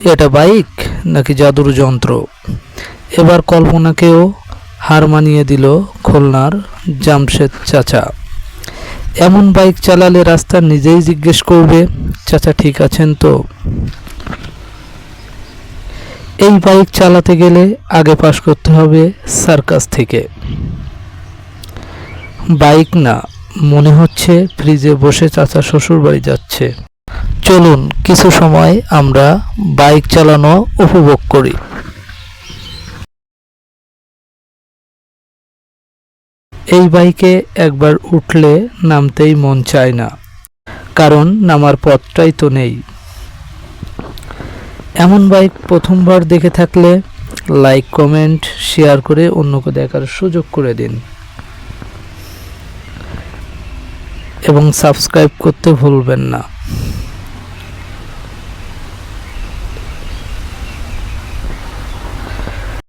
এটা বাইক নাকি জাদুর যন্ত্র? এবার কল্পনাকেও হার মানিয়ে দিল খুলনার জামশেদ চাচা। এমন বাইক চালালে রাস্তা নিজেই জিজ্ঞেস করবে, চাচা ঠিক আছেন তো? এই বাইক চালাতে গেলে আগে পাস করতে হবে সার্কাস থেকে। বাইক না, মনে হচ্ছে ফ্রিজে বসে চাচা শ্বশুর বাড়ি যাচ্ছে। চলুন কিছু সময় আমরা বাইক চালানো উপভোগ করি। এই বাইকে একবার উঠলে নামতেই মন চায় না, কারণ নামার পথটাই তো নেই। এমন বাইক প্রথমবার দেখে থাকলে লাইক, কমেন্ট, শেয়ার করে অন্যকে দেখার সুযোগ করে দিন এবং সাবস্ক্রাইব করতে ভুলবেন না।